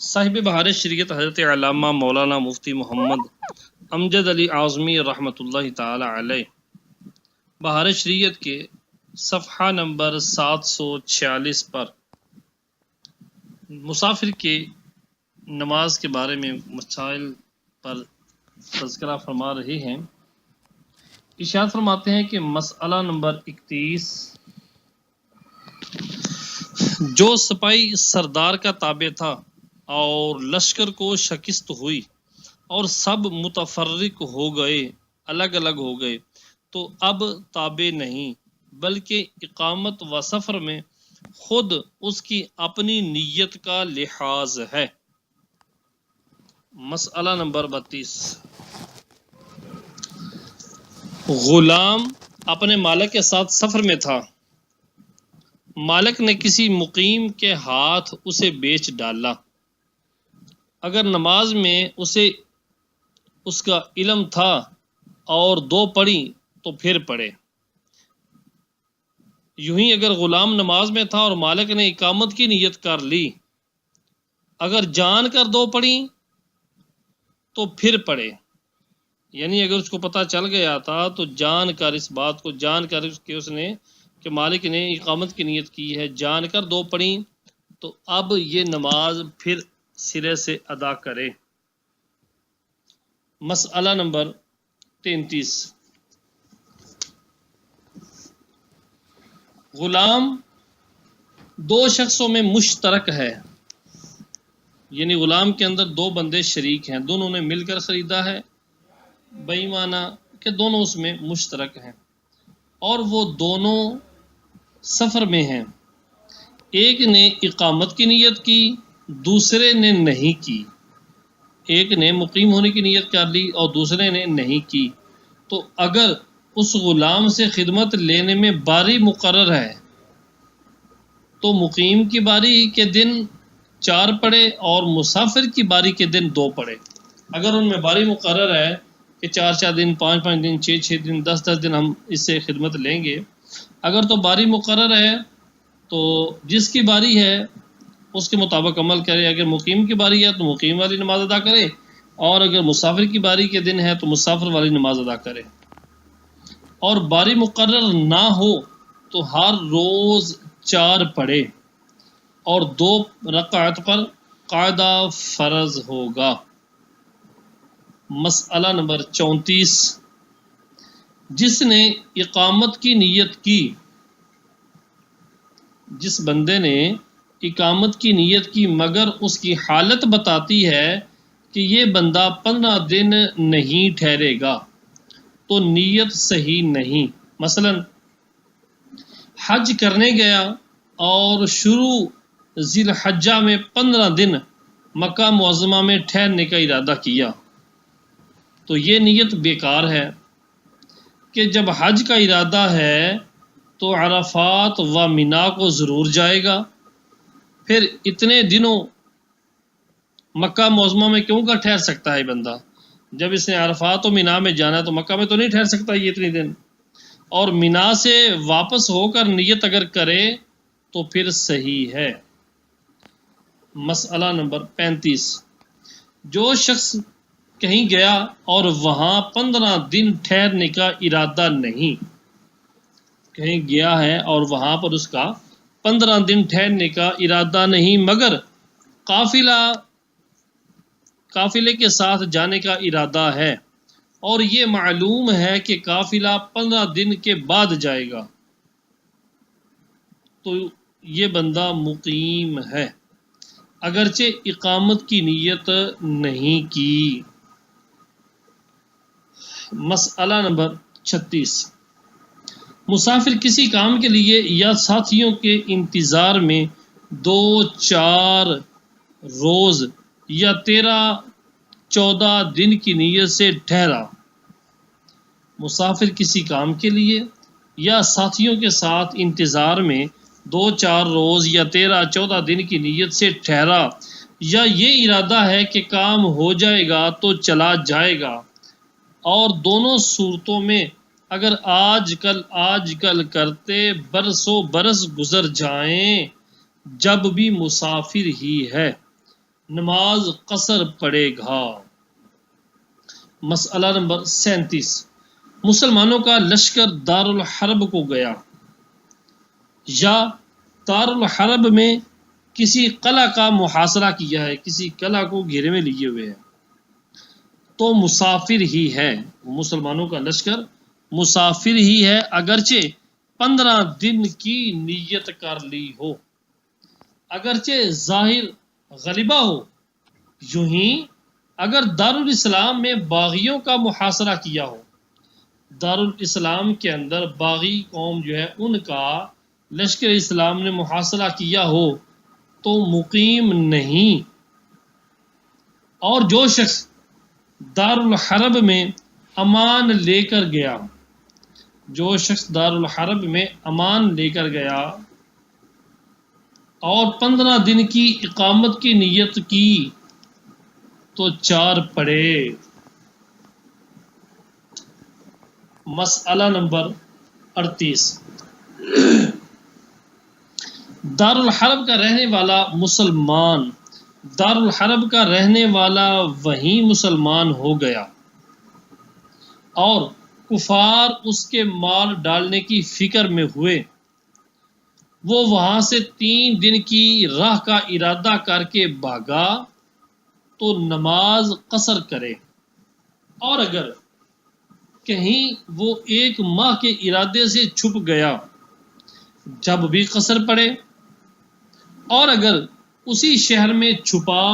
صاحب بہار شریعت حضرت علامہ مولانا مفتی محمد امجد علی اعظمی رحمۃ اللہ تعالی علیہ بہار شریعت کے صفحہ نمبر 746 پر مسافر کے نماز کے بارے میں مسائل پر تذکرہ فرما رہے ہیں۔ ارشاد فرماتے ہیں کہ مسئلہ نمبر 31، جو سپاہی سردار کا تابع تھا اور لشکر کو شکست ہوئی اور سب متفرق ہو گئے، الگ الگ ہو گئے، تو اب تابع نہیں بلکہ اقامت و سفر میں خود اس کی اپنی نیت کا لحاظ ہے۔ مسئلہ نمبر 32، غلام اپنے مالک کے ساتھ سفر میں تھا، مالک نے کسی مقیم کے ہاتھ اسے بیچ ڈالا۔ اگر نماز میں اسے اس کا علم تھا اور دو پڑھی تو پھر پڑھے۔ یوں ہی اگر غلام نماز میں تھا اور مالک نے اقامت کی نیت کر لی، اگر جان کر دو پڑھی تو پھر پڑھے۔ یعنی اگر اس کو پتہ چل گیا تھا تو جان کر اس بات کو جان کر کہ اس نے کہ مالک نے اقامت کی نیت کی ہے، جان کر دو پڑھی تو اب یہ نماز پھر سرے سے ادا کرے۔ مسئلہ نمبر 33، غلام دو شخصوں میں مشترک ہے، یعنی غلام کے اندر دو بندے شریک ہیں، دونوں نے مل کر خریدا ہے، بئی معنی کہ دونوں اس میں مشترک ہیں، اور وہ دونوں سفر میں ہیں۔ ایک نے اقامت کی نیت کی، دوسرے نے نہیں کی۔ ایک نے مقیم ہونے کی نیت کر لی اور دوسرے نے نہیں کی، تو اگر اس غلام سے خدمت لینے میں باری مقرر ہے تو مقیم کی باری کے دن 4 پڑھے اور مسافر کی باری کے دن 2 پڑھے۔ اگر ان میں باری مقرر ہے کہ 4 دن، 5 دن، 6 دن، 10 دن ہم اس سے خدمت لیں گے، اگر تو باری مقرر ہے تو جس کی باری ہے اس کے مطابق عمل کرے۔ اگر مقیم کی باری ہے تو مقیم والی نماز ادا کرے، اور اگر مسافر کی باری کے دن ہے تو مسافر والی نماز ادا کرے۔ اور باری مقرر نہ ہو تو ہر روز 4 پڑھے اور 2 رکعت پر قاعدہ فرض ہوگا۔ مسئلہ نمبر 34، جس نے اقامت کی نیت کی، جس بندے نے اقامت کی نیت کی مگر اس کی حالت بتاتی ہے کہ یہ بندہ 15 دن نہیں ٹھہرے گا تو نیت صحیح نہیں۔ مثلا حج کرنے گیا اور شروع ذی الحجہ میں 15 دن مکہ معظمہ میں ٹھہرنے کا ارادہ کیا، تو یہ نیت بیکار ہے کہ جب حج کا ارادہ ہے تو عرفات و منا کو ضرور جائے گا، پھر اتنے دنوں مکہ معظمہ میں کیوں کا ٹھہر سکتا ہے بندہ؟ جب اس نے عرفات و منا میں جانا تو مکہ میں تو نہیں ٹھہر سکتا یہ اتنے دن۔ اور منا سے واپس ہو کر نیت اگر کرے تو پھر صحیح ہے۔ مسئلہ نمبر 35، جو شخص کہیں گیا اور وہاں 15 دن ٹھہرنے کا ارادہ نہیں، کہیں گیا ہے اور وہاں پر اس کا 15 دن ٹھہرنے کا ارادہ نہیں، مگر قافلے کے ساتھ جانے کا ارادہ ہے اور یہ معلوم ہے کہ قافلہ 15 دن کے بعد جائے گا، تو یہ بندہ مقیم ہے اگرچہ اقامت کی نیت نہیں کی۔ مسئلہ نمبر 36، مسافر کسی کام کے لیے یا ساتھیوں کے انتظار میں 2، 4 روز یا 13-14 دن کی نیت سے ٹھہرا۔ مسافر کسی کام کے لیے یا ساتھیوں کے ساتھ انتظار میں 2، 4 روز یا 13-14 دن کی نیت سے ٹھہرا، یا یہ ارادہ ہے کہ کام ہو جائے گا تو چلا جائے گا، اور دونوں صورتوں میں اگر آج کل کرتے برسوں برس گزر جائیں جب بھی مسافر ہی ہے، نماز قصر پڑے گا۔ مسئلہ نمبر 37، مسلمانوں کا لشکر دارالحرب کو گیا یا دارالحرب میں کسی قلعہ کا محاصرہ کیا ہے، کسی قلعہ کو گھیرے میں لیے ہوئے ہے، تو مسافر ہی ہے۔ مسلمانوں کا لشکر مسافر ہی ہے، اگرچہ 15 دن کی نیت کر لی ہو، اگرچہ ظاہر غلبہ ہو۔ یوں ہی اگر دارالاسلام میں باغیوں کا محاصرہ کیا ہو، دارالاسلام کے اندر باغی قوم جو ہے ان کا لشکر اسلام نے محاصرہ کیا ہو تو مقیم نہیں۔ اور جو شخص دارالحرب میں امان لے کر گیا، جو شخص دارالحرب میں امان لے کر گیا اور 15 دن کی اقامت کی نیت کی تو 4 پڑھے۔ مسئلہ نمبر 38، دارالحرب کا رہنے والا مسلمان، دارالحرب کا رہنے والا وہیں مسلمان ہو گیا اور کفار اس کے مال ڈالنے کی فکر میں ہوئے، وہ وہاں سے 3 دن کی راہ کا ارادہ کر کے بھاگا تو نماز قصر کرے، اور اگر کہیں وہ 1 ماہ کے ارادے سے چھپ گیا جب بھی قصر پڑے، اور اگر اسی شہر میں چھپا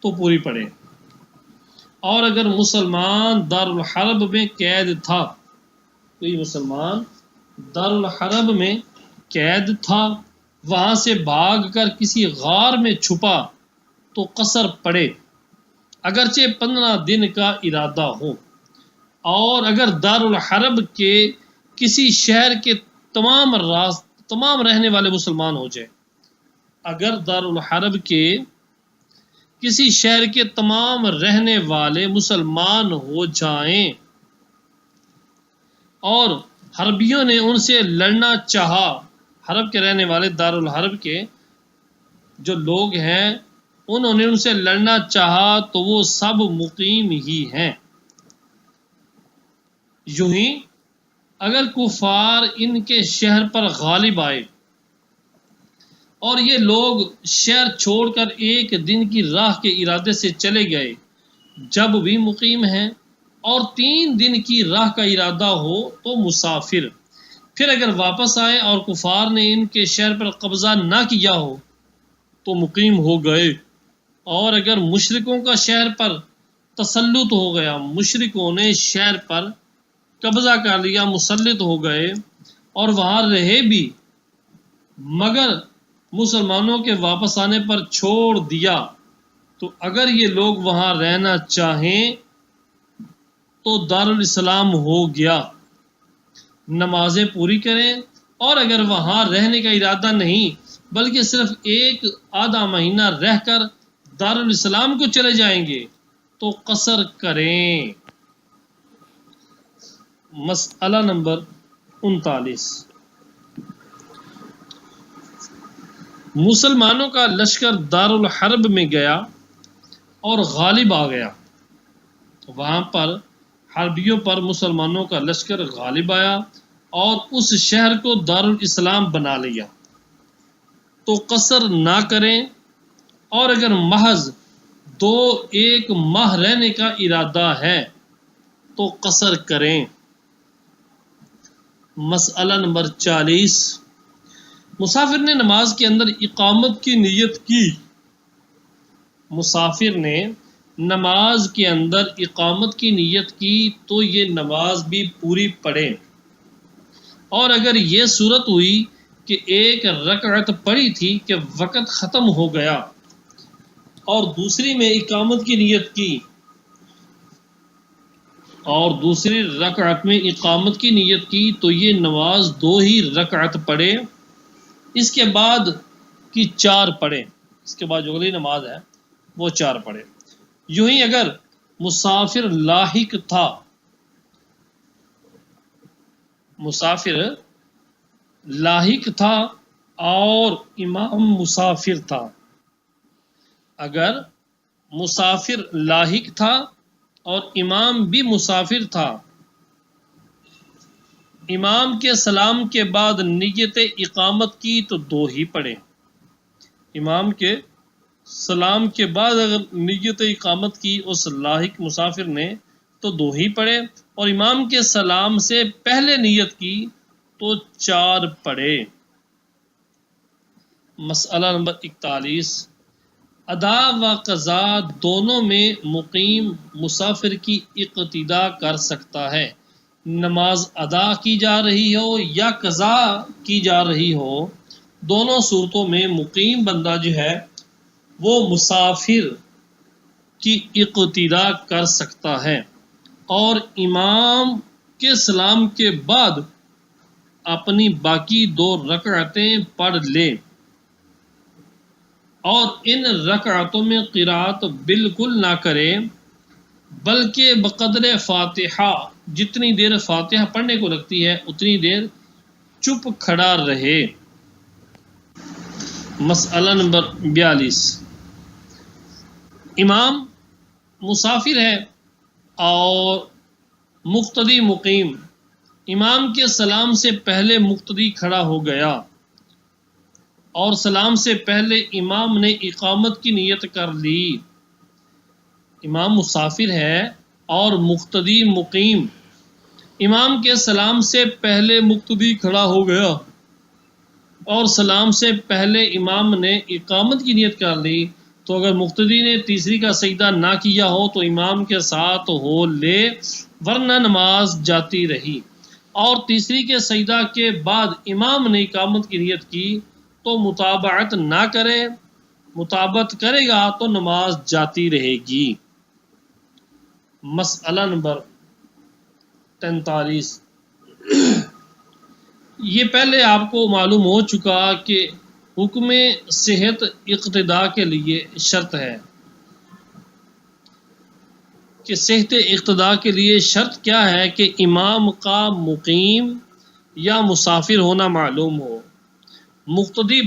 تو پوری پڑے۔ اور اگر مسلمان دارالحرب میں قید تھا، کوئی مسلمان دارالحرب میں قید تھا، وہاں سے بھاگ کر کسی غار میں چھپا تو قصر پڑے، اگرچہ 15 دن کا ارادہ ہو۔ اور اگر دارالحرب کے کسی شہر کے تمام رہنے والے مسلمان ہو جائے، اگر دارالحرب کے کسی شہر کے تمام رہنے والے مسلمان ہو جائیں اور حربیوں نے ان سے لڑنا چاہا، حرب کے رہنے والے دارالحرب کے جو لوگ ہیں انہوں نے ان سے لڑنا چاہا تو وہ سب مقیم ہی ہیں۔ یوں ہی اگر کفار ان کے شہر پر غالب آئے اور یہ لوگ شہر چھوڑ کر 1 دن کی راہ کے ارادے سے چلے گئے جب بھی مقیم ہیں، اور 3 دن کی راہ کا ارادہ ہو تو مسافر۔ پھر اگر واپس آئے اور کفار نے ان کے شہر پر قبضہ نہ کیا ہو تو مقیم ہو گئے، اور اگر مشرکوں کا شہر پر تسلط ہو گیا، مشرکوں نے شہر پر قبضہ کر لیا، مسلط ہو گئے اور وہاں رہے بھی، مگر مسلمانوں کے واپس آنے پر چھوڑ دیا، تو اگر یہ لوگ وہاں رہنا چاہیں تو دارالاسلام ہو گیا، نمازیں پوری کریں، اور اگر وہاں رہنے کا ارادہ نہیں بلکہ صرف 1 آدھا مہینہ رہ کر دارالاسلام کو چلے جائیں گے تو قصر کریں۔ مسئلہ نمبر 39، مسلمانوں کا لشکر دارالحرب میں گیا اور غالب آ گیا، وہاں پر حربیوں پر مسلمانوں کا لشکر غالب آیا اور اس شہر کو دارالاسلام بنا لیا تو قصر نہ کریں، اور اگر محض 1 ماہ رہنے کا ارادہ ہے تو قصر کریں۔ مسئلہ نمبر 40، مسافر نے نماز کے اندر اقامت کی نیت کی، مسافر نے نماز کے اندر اقامت کی نیت کی تو یہ نماز بھی پوری پڑھے، اور اگر یہ صورت ہوئی کہ 1 رکعت پڑھی تھی کہ وقت ختم ہو گیا اور دوسری میں اقامت کی نیت کی، اور دوسری رکعت میں اقامت کی نیت کی تو یہ نماز 2 ہی رکعت پڑھے، اس کے بعد کی 4 پڑھے، اس کے بعد جو اگلی نماز ہے وہ 4 پڑھے۔ یوں ہی اگر مسافر لاحق تھا، مسافر لاحق تھا اور امام مسافر تھا، اگر مسافر لاحق تھا اور امام بھی مسافر تھا، امام کے سلام کے بعد نیت اقامت کی تو دو ہی پڑھے۔ امام کے سلام کے بعد اگر نیت اقامت کی اس لاحق مسافر نے تو دو ہی پڑھے، اور امام کے سلام سے پہلے نیت کی تو 4 پڑھے۔ مسئلہ نمبر 41، ادا و قضا دونوں میں مقیم مسافر کی اقتدا کر سکتا ہے۔ نماز ادا کی جا رہی ہو یا قضا کی جا رہی ہو، دونوں صورتوں میں مقیم بندہ جو ہے وہ مسافر کی اقتدا کر سکتا ہے، اور امام کے سلام کے بعد اپنی باقی 2 رکعتیں پڑھ لے، اور ان رکعتوں میں قرات بالکل نہ کرے، بلکہ بقدر فاتحہ جتنی دیر فاتحہ پڑھنے کو لگتی ہے اتنی دیر چپ کھڑا رہے۔ مسئلہ نمبر 42، امام مسافر ہے اور مقتدی مقیم، امام کے سلام سے پہلے مقتدی کھڑا ہو گیا اور سلام سے پہلے امام نے اقامت کی نیت کر لی۔ امام مسافر ہے اور مقتدی مقیم، امام کے سلام سے پہلے مقتدی کھڑا ہو گیا اور سلام سے پہلے امام نے اقامت کی نیت کر لی، تو اگر مقتدی نے تیسری کا سجدہ نہ کیا ہو تو امام کے ساتھ ہو لے، ورنہ نماز جاتی رہی، اور تیسری کے سجدہ کے بعد امام نے اقامت کی نیت کی تو متابعت نہ کرے، متابعت کرے گا تو نماز جاتی رہے گی۔ مسئلہ نمبر 43، یہ پہلے آپ کو معلوم ہو چکا کہ حکم صحت اقتدا کے لیے شرط ہے کہ صحت اقتدا کے لیے شرط کیا ہے کہ امام کا مقیم یا مسافر ہونا معلوم ہو۔ مقتدی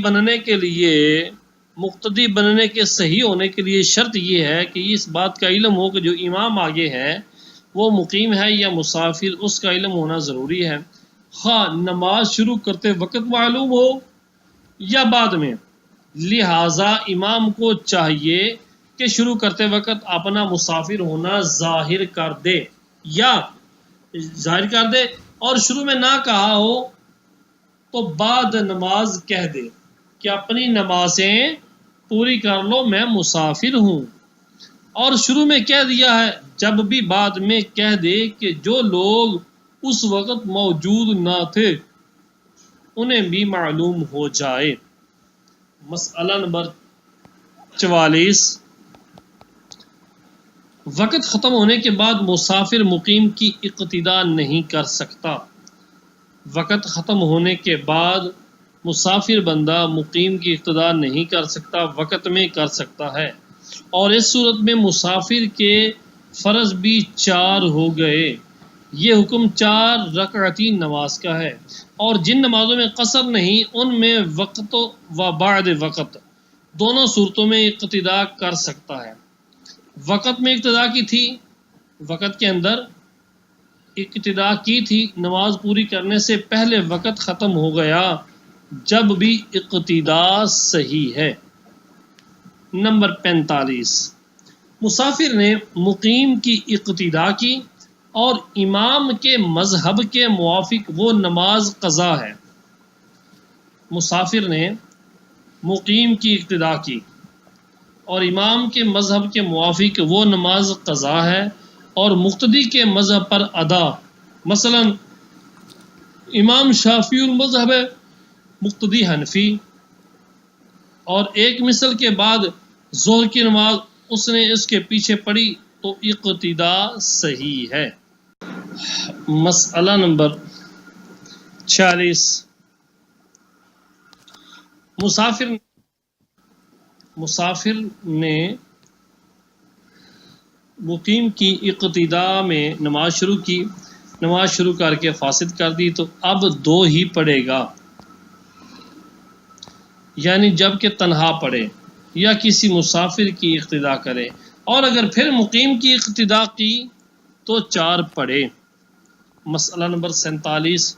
بننے کے صحیح ہونے کے لیے شرط یہ ہے کہ اس بات کا علم ہو کہ جو امام آگے ہے وہ مقیم ہے یا مسافر، اس کا علم ہونا ضروری ہے، خواہ نماز شروع کرتے وقت معلوم ہو یا بعد میں۔ لہٰذا امام کو چاہیے کہ شروع کرتے وقت اپنا مسافر ہونا ظاہر کر دے، اور شروع میں نہ کہا ہو تو بعد نماز کہہ دے کہ اپنی نمازیں پوری کر لو، میں مسافر ہوں، اور شروع میں کہہ دیا ہے، جب بھی بعد میں کہہ دے کہ جو لوگ اس وقت موجود نہ تھے انہیں بھی معلوم ہو جائے۔ مسئلہ نمبر 44، وقت ختم ہونے کے بعد مسافر مقیم کی اقتدا نہیں کر سکتا۔ وقت ختم ہونے کے بعد مسافر بندہ مقیم کی اقتدا نہیں کر سکتا، وقت میں کر سکتا ہے، اور اس صورت میں مسافر کے فرض بھی 4 ہو گئے۔ یہ حکم 4 رکعتی نماز کا ہے، اور جن نمازوں میں قصر نہیں ان میں وقت و بعد وقت دونوں صورتوں میں اقتدا کر سکتا ہے۔ وقت میں اقتدا کی تھی، وقت کے اندر اقتدا کی تھی، نماز پوری کرنے سے پہلے وقت ختم ہو گیا، جب بھی اقتدا صحیح ہے۔ نمبر 45، مسافر نے مقیم کی اقتدا کی اور امام کے مذہب کے موافق وہ نماز قضا ہے۔ مسافر نے مقیم کی اقتدا کی اور امام کے مذہب کے موافق وہ نماز قضا ہے، اور مقتدی کے مذہب پر ادا۔ مثلا امام شافعی المذہب ہے، مقتدی حنفی، اور ایک مثل کے بعد ظہر کی نماز اس نے اس کے پیچھے پڑھی تو اقتدا صحیح ہے۔ مسئلہ نمبر 46، مسافر نے مقیم کی اقتدا میں نماز شروع کی، نماز شروع کر کے فاسد کر دی تو اب 2 ہی پڑھے گا، یعنی جب کہ تنہا پڑھے یا کسی مسافر کی اقتدا کرے، اور اگر پھر مقیم کی اقتدا کی تو 4 پڑھے۔ مسئلہ نمبر 47،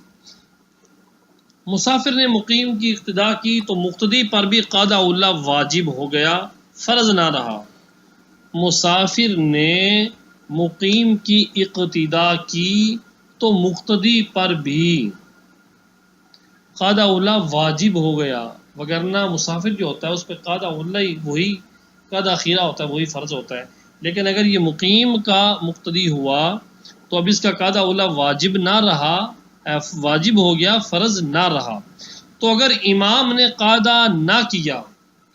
مسافر نے مقیم کی اقتدا کی تو مقتدی پر بھی قاضی اللہ واجب ہو گیا، فرض نہ رہا۔ مسافر نے مقیم کی اقتدا کی تو مقتدی پر بھی قاضی اللہ واجب ہو گیا، وگرنہ مسافر جو ہوتا ہے اس پہ قاضی اللہ ہی وہی قاضی اخیرہ ہوتا ہے، وہی فرض ہوتا ہے۔ لیکن اگر یہ مقیم کا مقتدی ہوا تو اب اس کا قاضی اللہ واجب نہ رہا، واجب ہو گیا، فرض نہ رہا۔ تو اگر امام نے قاضی نہ کیا،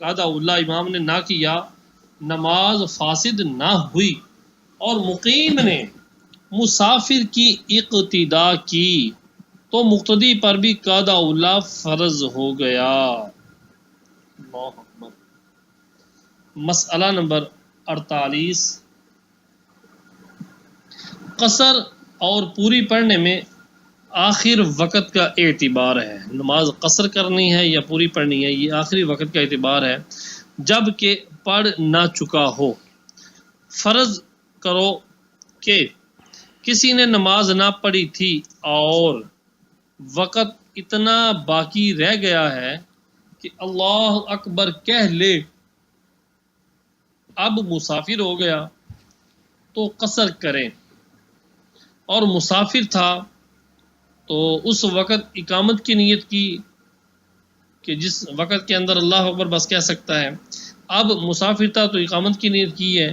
قاضی اللہ امام نے نہ کیا، نماز فاسد نہ ہوئی، اور مقیم نے مسافر کی اقتدا کی تو مقتدی پر بھی قاضی اللہ فرض ہو گیا۔ اللہ اکبر۔ مسئلہ نمبر 48، قصر اور پوری پڑھنے میں آخر وقت کا اعتبار ہے۔ نماز قصر کرنی ہے یا پوری پڑھنی ہے، یہ آخری وقت کا اعتبار ہے جب کہ پڑھ نہ چکا ہو۔ فرض کرو کہ کسی نے نماز نہ پڑھی تھی اور وقت اتنا باقی رہ گیا ہے کہ اللہ اکبر کہہ لے، اب مسافر ہو گیا تو قصر کریں، اور مسافر تھا تو اس وقت اقامت کی نیت کی کہ جس وقت کے اندر اللہ اکبر بس کہہ سکتا ہے۔ اب مسافر تھا تو اقامت کی نیت کی ہے،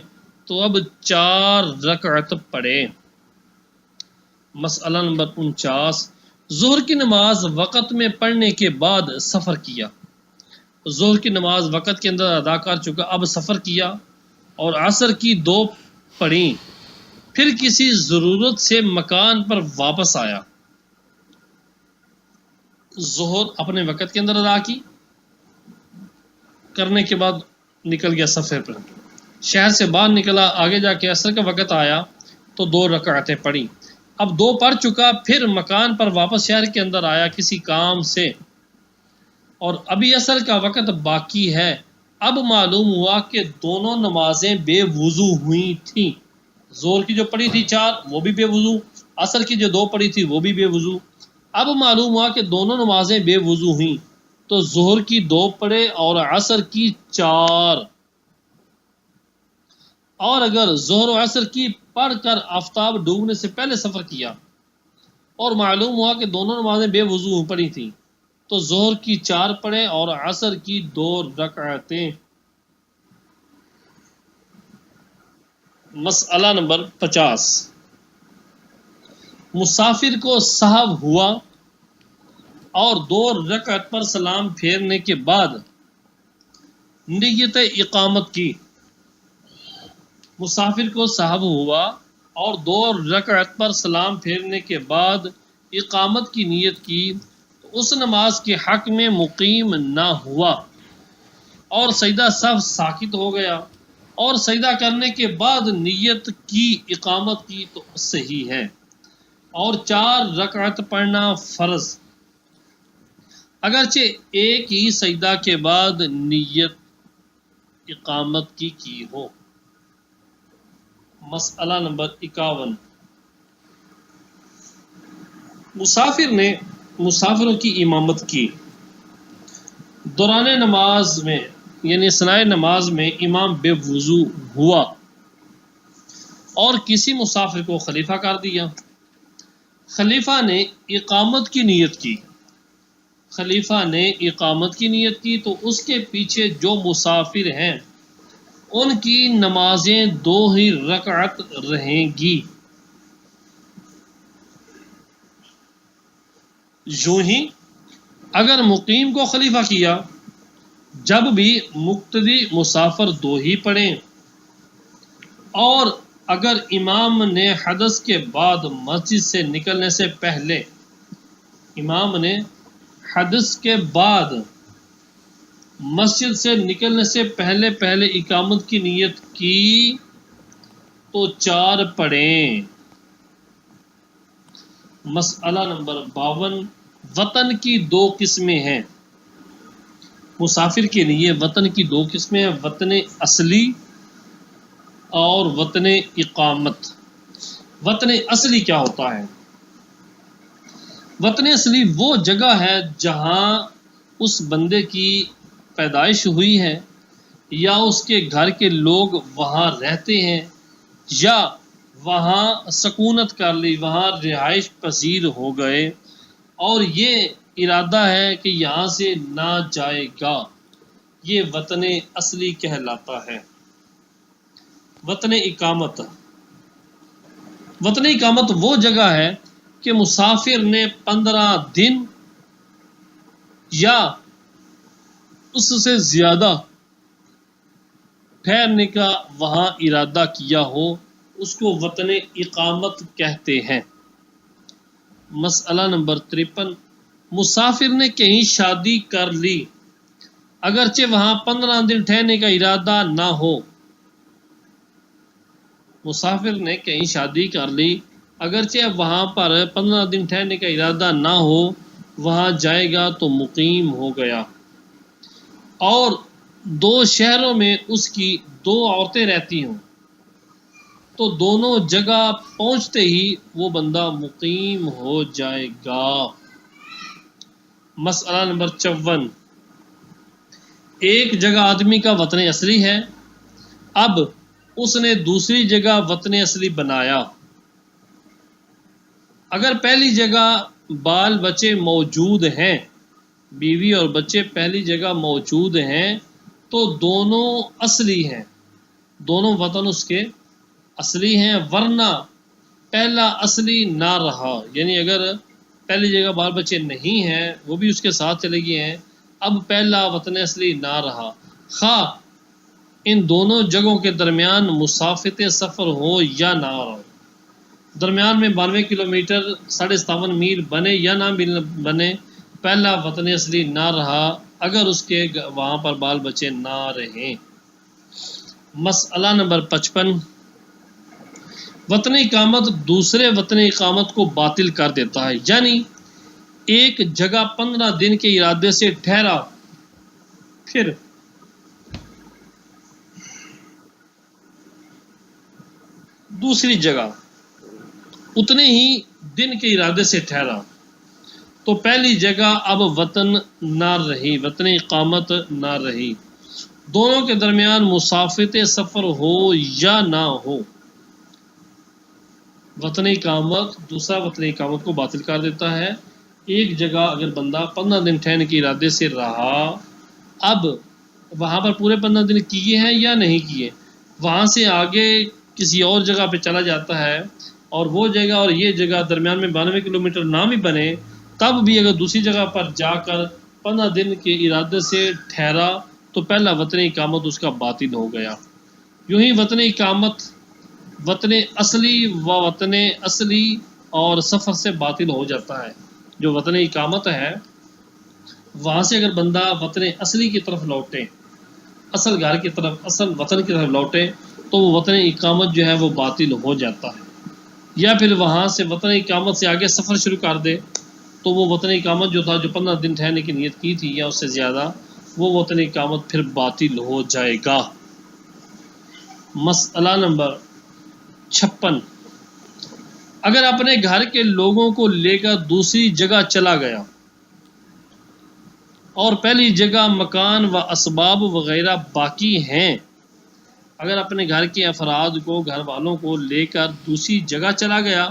تو اب 4 رکعت پڑھے۔ مسئلہ نمبر 49، ظہر کی نماز وقت میں پڑھنے کے بعد سفر کیا۔ ظہر کی نماز وقت کے اندر ادا کر چکا، اب سفر کیا اور عصر کی 2 پڑھیں، پھر کسی ضرورت سے مکان پر واپس آیا۔ ظہر اپنے وقت کے اندر ادا کی، کرنے کے بعد نکل گیا سفر پر، شہر سے باہر نکلا، آگے جا کے عصر کا وقت آیا تو 2 رکعتیں پڑھی۔ اب 2 پڑھ چکا، پھر مکان پر واپس شہر کے اندر آیا کسی کام سے، اور ابھی عصر کا وقت باقی ہے۔ اب معلوم ہوا کہ دونوں نمازیں بے وضو ہوئی تھیں۔ ظہر کی جو پڑھی تھی 4 وہ بھی بے وضو، عصر کی جو 2 پڑھی تھی وہ بھی بے وضو۔ اب معلوم ہوا کہ دونوں نمازیں بے وضو ہوئیں، تو ظہر کی 2 پڑھے اور عصر کی 4۔ اور اگر ظہر و عصر کی پڑھ کر آفتاب ڈوبنے سے پہلے سفر کیا اور معلوم ہوا کہ دونوں نمازیں بے وضو پڑھی تھیں، تو ظہر کی 4 پڑھے اور عصر کی 2 رکعتیں۔ مسئلہ نمبر 50، مسافر کو سہو ہوا اور 2 رکعت پر سلام پھیرنے کے بعد نیت اقامت کی۔ مسافر کو سہو ہوا اور 2 رکعت پر سلام پھیرنے کے بعد اقامت کی نیت کی، تو اس نماز کے حق میں مقیم نہ ہوا اور سجدہ سہو ساقط ہو گیا، اور سجدہ کرنے کے بعد نیت کی اقامت کی تو صحیح ہے، اور 4 رکعت پڑھنا فرض، اگرچہ ایک ہی سجدہ کے بعد نیت اقامت کی ہو۔ مسئلہ نمبر 51، مسافر نے مسافروں کی امامت کی۔ دوران نماز میں یعنی اثناء نماز میں امام بے وضو ہوا اور کسی مسافر کو خلیفہ کر دیا۔ خلیفہ نے اقامت کی نیت کی، خلیفہ نے اقامت کی نیت کی تو اس کے پیچھے جو مسافر ہیں ان کی نمازیں 2 ہی رکعت رہیں گی۔ یوں ہی اگر مقیم کو خلیفہ کیا، جب بھی مقتدی مسافر 2 ہی پڑھیں، اور اگر امام نے حدث کے بعد مسجد سے نکلنے سے پہلے، امام نے حدث کے بعد مسجد سے نکلنے سے پہلے اقامت کی نیت کی تو 4 پڑھیں۔ مسئلہ نمبر 52، وطن کی 2 قسمیں ہیں۔ مسافر کے لیے وطن کی 2 قسمیں ہیں، وطن اصلی اور وطن اقامت۔ وطن اصلی کیا ہوتا ہے؟ وطن اصلی وہ جگہ ہے جہاں اس بندے کی پیدائش ہوئی ہے، یا اس کے گھر کے لوگ وہاں رہتے ہیں، یا وہاں سکونت کر لی، وہاں رہائش پذیر ہو گئے، اور یہ ارادہ ہے کہ یہاں سے نہ جائے گا، یہ وطن اصلی کہلاتا ہے۔ وطن اقامت۔ وطن اقامت وہ جگہ ہے کہ مسافر نے 15 دن یا اس سے زیادہ ٹھہرنے کا وہاں ارادہ کیا ہو، اس کو وطن اقامت کہتے ہیں۔ مسئلہ نمبر 53، مسافر نے کہیں شادی کر لی اگرچہ وہاں 15 دن ٹھہرنے کا ارادہ نہ ہو۔ مسافر نے کہیں شادی کر لی اگرچہ وہاں پر 15 دن ٹھہرنے کا ارادہ نہ ہو، وہاں جائے گا تو مقیم ہو گیا۔ اور 2 شہروں میں اس کی 2 عورتیں رہتی ہوں تو دونوں جگہ پہنچتے ہی وہ بندہ مقیم ہو جائے گا۔ مسئلہ نمبر 54، ایک جگہ آدمی کا وطن اصلی ہے، اب اس نے دوسری جگہ وطن اصلی بنایا۔ اگر پہلی جگہ بال بچے موجود ہیں، بیوی اور بچے پہلی جگہ موجود ہیں، تو دونوں اصلی ہیں، دونوں وطن اس کے اصلی ہیں، ورنہ پہلا اصلی نہ رہا۔ یعنی اگر پہلی جگہ بال بچے نہیں ہیں، وہ بھی اس کے ساتھ چلے گئے ہیں، اب پہلا وطن اصلی نہ رہا، خواہ ان دونوں جگہوں کے درمیان مسافت سفر ہو یا نہ ہو، درمیان میں 92 کلومیٹر 57.5 میل بنے یا نہ بنے، پہلا وطن اصلی نہ رہا اگر اس کے وہاں پر بال بچے نہ رہیں۔ مسئلہ نمبر 55، وطن اقامت دوسرے وطن اقامت کو باطل کر دیتا ہے، یعنی ایک جگہ 15 دن کے ارادے سے ٹھہرا، پھر دوسری جگہ اتنے ہی دن کے ارادے سے ٹھہرا، تو پہلی جگہ اب وطن نہ رہی، وطن اقامت نہ رہی، دونوں کے درمیان مسافت سفر ہو یا نہ ہو، وطن اقامت دوسرا وطن اقامت کو باطل کر دیتا ہے۔ ایک جگہ اگر بندہ 15 دن ٹھہرنے کے ارادے سے رہا، اب وہاں پر پورے 15 دن کیے ہیں یا نہیں کیے، وہاں سے آگے کسی اور جگہ پہ چلا جاتا ہے، اور وہ جگہ اور یہ جگہ درمیان میں 92 کلومیٹر نہ بھی بنے، تب بھی اگر دوسری جگہ پر جا کر 15 دن کے ارادے سے ٹھہرا تو پہلا وطن اقامت اس کا باطل ہو گیا۔ یوں ہی وطن اقامت وطن اصلی و وطن اصلی اور سفر سے باطل ہو جاتا ہے۔ جو وطن اقامت ہے وہاں سے اگر بندہ وطن اصلی کی طرف لوٹے، اصل گھر کی طرف، اصل وطن کی طرف لوٹے، تو وہ وطن اقامت جو ہے وہ باطل ہو جاتا ہے۔ یا پھر وہاں سے وطن اقامت سے آگے سفر شروع کر دے تو وہ وطن اقامت جو تھا، جو 15 دن ٹھہرنے کی نیت کی تھی یا اس سے زیادہ، وہ وطن اقامت پھر باطل ہو جائے گا۔ مسئلہ نمبر 56، اگر اپنے گھر کے لوگوں کو لے کر دوسری جگہ چلا گیا اور پہلی جگہ مکان و اسباب وغیرہ باقی ہیں، اگر اپنے گھر کے افراد کو، گھر والوں کو لے کر دوسری جگہ چلا گیا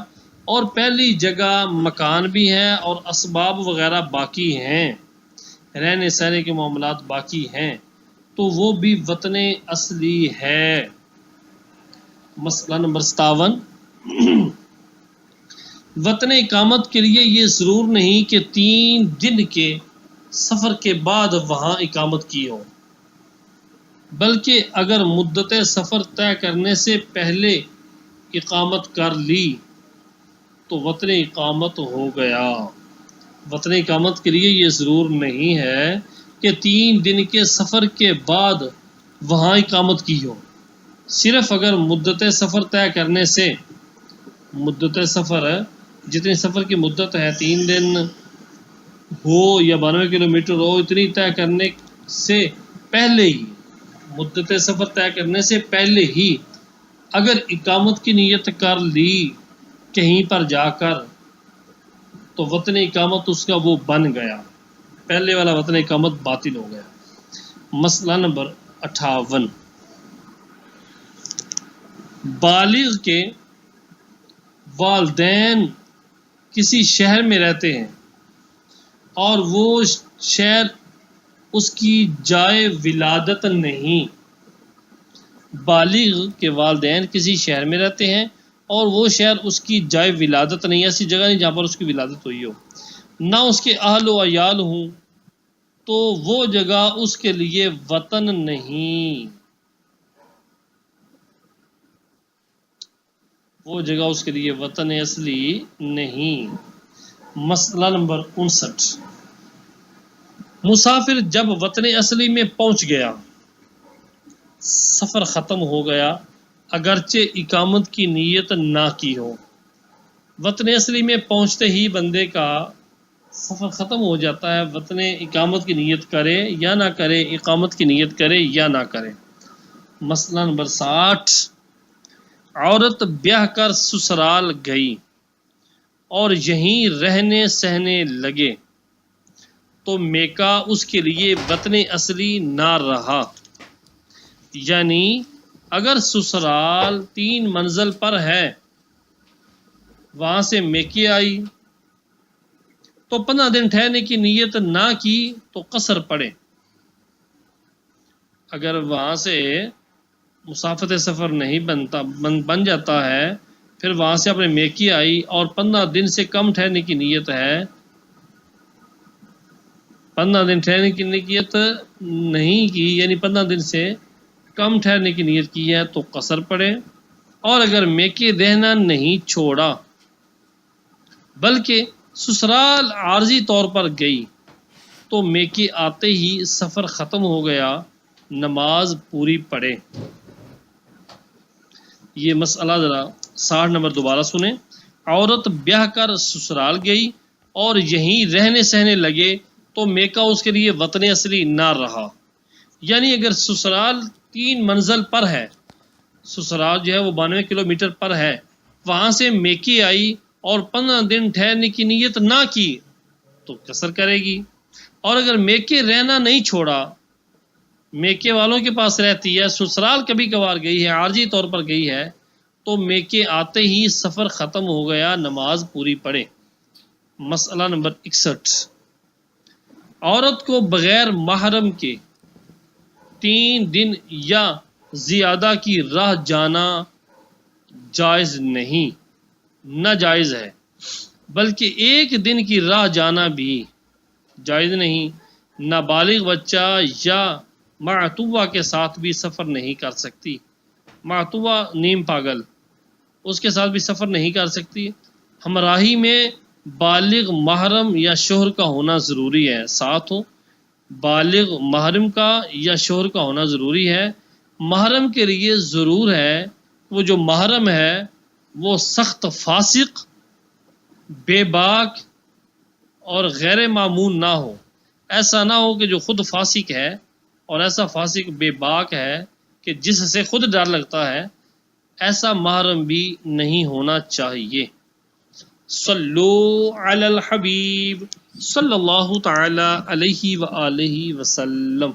اور پہلی جگہ مکان بھی ہے اور اسباب وغیرہ باقی ہیں، رہنے سہنے کے معاملات باقی ہیں، تو وہ بھی وطن اصلی ہے۔ مسئلہ نمبر 57، وطن اقامت کے لیے یہ ضرور نہیں کہ 3 دن کے سفر کے بعد وہاں اقامت کی ہو، بلکہ اگر مدت سفر طے کرنے سے پہلے اقامت کر لی تو وطن اقامت ہو گیا۔ وطن اقامت کے لیے یہ ضرور نہیں ہے کہ 3 دن کے سفر کے بعد وہاں اقامت کی ہو، صرف اگر مدت سفر طے کرنے سے، مدت سفر جتنی سفر کی مدت ہے 3 دن ہو یا 92 کلومیٹر ہو، اتنی طے کرنے سے پہلے ہی، مدت سفر طے کرنے سے پہلے ہی اگر اقامت کی نیت کر لی کہیں پر جا کر تو وطن اقامت اس کا وہ بن گیا، پہلے والا وطن اقامت باطل ہو گیا۔ مسئلہ نمبر 58، بالغ کے والدین کسی شہر میں رہتے ہیں اور وہ شہر اس کی جائے ولادت نہیں، بالغ کے والدین کسی شہر میں رہتے ہیں اور وہ شہر اس کی جائے ولادت نہیں، ایسی جگہ نہیں جہاں پر اس کی ولادت ہوئی ہو، نہ اس کے اہل و عیال ہوں، تو وہ جگہ اس کے لیے وطن نہیں، وہ جگہ اس کے لیے وطن اصلی نہیں۔ مسئلہ نمبر 59، مسافر جب وطن اصلی میں پہنچ گیا، سفر ختم ہو گیا اگرچہ اقامت کی نیت نہ کی ہو، وطن اصلی میں پہنچتے ہی بندے کا سفر ختم ہو جاتا ہے، وطن اقامت کی نیت کرے یا نہ کرے، اقامت کی نیت کرے یا نہ کرے۔ مسئلہ نمبر 60، عورت بیاہ کر سسرال گئی اور یہیں رہنے سہنے لگے تو میکا اس کے لیے وطن اصلی نہ رہا، یعنی اگر سسرال 3 منزل پر ہے، وہاں سے میکے آئی تو 15 دن ٹھہرنے کی نیت نہ کی تو قصر پڑے، اگر وہاں سے مسافت سفر نہیں بن جاتا ہے، پھر وہاں سے اپنے میکی آئی اور 15 دن سے کم ٹھہرنے کی نیت ہے، 15 دن ٹھہرنے کی نیت نہیں کی، یعنی 15 دن سے کم ٹھہرنے کی نیت کی ہے تو قصر پڑے، اور اگر میکے رہنا نہیں چھوڑا بلکہ سسرال عارضی طور پر گئی تو میکے آتے ہی سفر ختم ہو گیا، نماز پوری پڑھے۔ یہ مسئلہ ذرا 60 نمبر دوبارہ سنیں، عورت بیاہ کر سسرال گئی اور یہیں رہنے سہنے لگے تو میکا اس کے لیے وطن اصلی نہ رہا، یعنی اگر سسرال 3 منزل پر ہے، سسرال جو ہے وہ 92 کلومیٹر پر ہے، وہاں سے میکے آئی اور 15 دن ٹھہرنے کی نیت نہ کی تو قصر کرے گی، اور اگر میکے رہنا نہیں چھوڑا، میکے والوں کے پاس رہتی ہے، سسرال کبھی کبھار گئی ہے، عارضی طور پر گئی ہے، تو میکے آتے ہی سفر ختم ہو گیا، نماز پوری پڑھے۔ مسئلہ نمبر 61، عورت کو بغیر محرم کے 3 دن یا زیادہ کی راہ جانا جائز نہیں، ناجائز ہے، بلکہ 1 دن کی راہ جانا بھی جائز نہیں، نابالغ بچہ یا معتوہ کے ساتھ بھی سفر نہیں کر سکتی، معتوہ نیم پاگل، اس کے ساتھ بھی سفر نہیں کر سکتی، ہمراہی میں بالغ محرم یا شوہر کا ہونا ضروری ہے، ساتھ ہو بالغ محرم کا یا شوہر کا ہونا ضروری ہے۔ محرم کے لیے ضرور ہے وہ جو محرم ہے وہ سخت فاسق، بے باک اور غیر معمون نہ ہو، ایسا نہ ہو کہ جو خود فاسق ہے اور ایسا فاسق بے باک ہے کہ جس سے خود ڈر لگتا ہے، ایسا محرم بھی نہیں ہونا چاہیے۔ صلو علی الحبیب صلی اللہ تعالی علیہ وآلہ وسلم۔